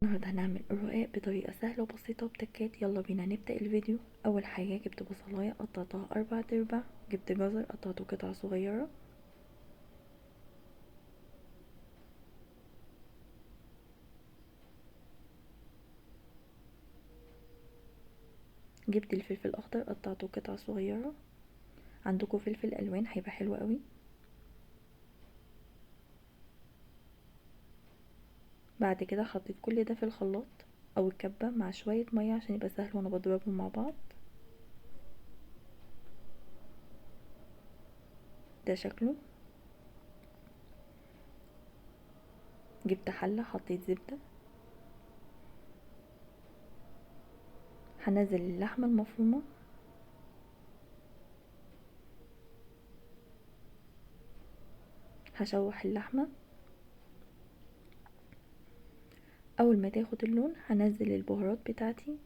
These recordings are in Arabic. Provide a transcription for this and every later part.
النهارده هنعمل الرقاق بطريقة سهلة وبسيطة وبتكات. يلا بينا نبدأ الفيديو. اول حاجة جبت بصلاية قطعتها 4 ارباع، جبت جزر قطعته قطع صغيرة، جبت الفلفل الاخضر قطعته قطع صغيرة، عندكم فلفل الوان هيبقى حلو قوي. بعد كده حطيت كل ده في الخلاط او الكبة مع شوية مية عشان يبقى سهل وانا بضربهم مع بعض. ده شكله. جبت حلة حطيت زبدة، هنزل اللحمة المفرومة، هشوح اللحمة. اول ما تاخد اللون هنزل البهارات بتاعتي،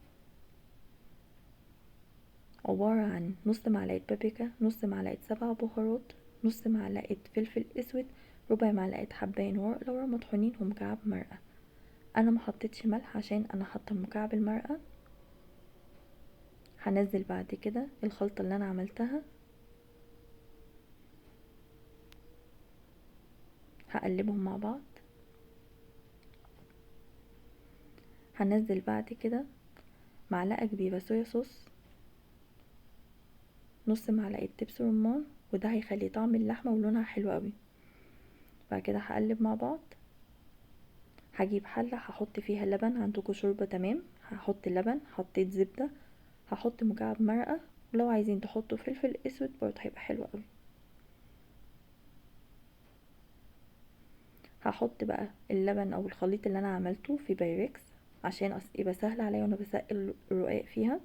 عبارة عن نص معلقة بابريكا، نص معلقة 7 بهارات، نص معلقة فلفل اسود، ربع معلقة حبهان ورق لورا مطحونين ومكعب مرقة. انا ما حطيتش ملح عشان انا حاطه مكعب المرقة. هنزل بعد كده الخلطة اللي انا عملتها، هقلبهم مع بعض. هنزل بعد كده معلقة كبيرة صويا صوص، نص معلقة دبس رمان، وده هيخلي طعم اللحمة ولونها حلو قوي. بعد كده هقلب مع بعض. هجيب حلة هحط فيها لبن، عندكم شوربة تمام، هحط لبن، حطيت زبدة، هحط مكعب مرقة، ولو عايزين تحطوا فلفل اسود برضه هيبقى حلو قوي. هحط بقى اللبن او الخليط اللي انا عملته في بايركس عشان يبقى سهل عليا وانا بسقي الرقاق فيها.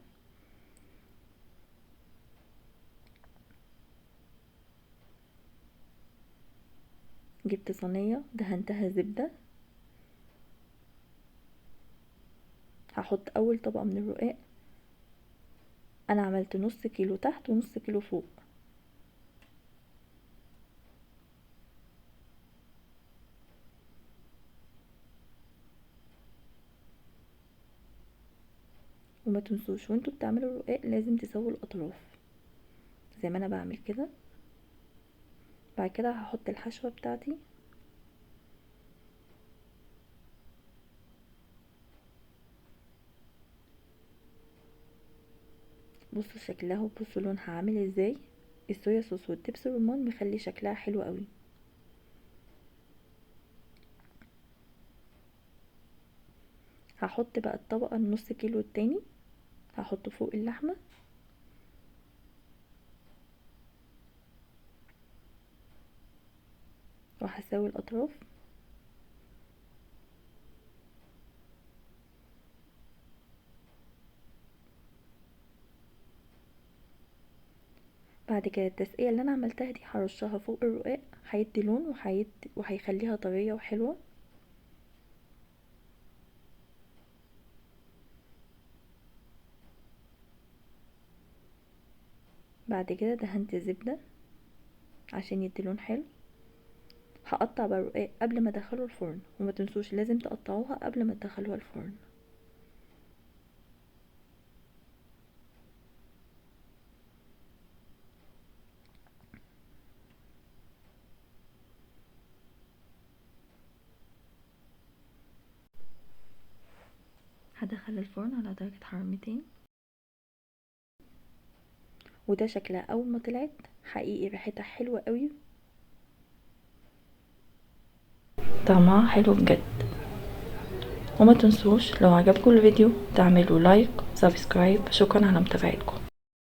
جبت صينية دهنتها زبدة، هحط اول طبقة من الرقاق. انا عملت نص كيلو تحت ونص كيلو فوق. وما تنسوش وانتوا بتعملوا الرقاق لازم تسووا الاطراف زي ما انا بعمل كده. بعد كده هحط الحشوة بتاعتي. بصوا شكلها وبصوا لونها عامل ازاي. الصويا صوص والدبس الرمان مخلي شكلها حلو قوي. هحط بقى الطبقة النص كيلو التاني، هحطه فوق اللحمة، وهساوي الاطراف. بعد كده التسقية اللي انا عملتها دي هرشها فوق الرقاق، هيدي لون وهيخليها طرية وحلوة. بعد كده دهنت زبدة عشان يدي لون حلو. هقطع بقى الرقاق قبل ما ادخله الفرن، وما تنسوش لازم تقطعوها قبل ما تدخلوها الفرن. هدخل الفرن على درجة حرارة 200. وده شكلها اول ما طلعت، حقيقي ريحتها حلوة قوي، طعمها حلو بجد. وما تنسوش لو عجبكم الفيديو تعملوا لايك سبسكرايب. شكرا على متابعتكم.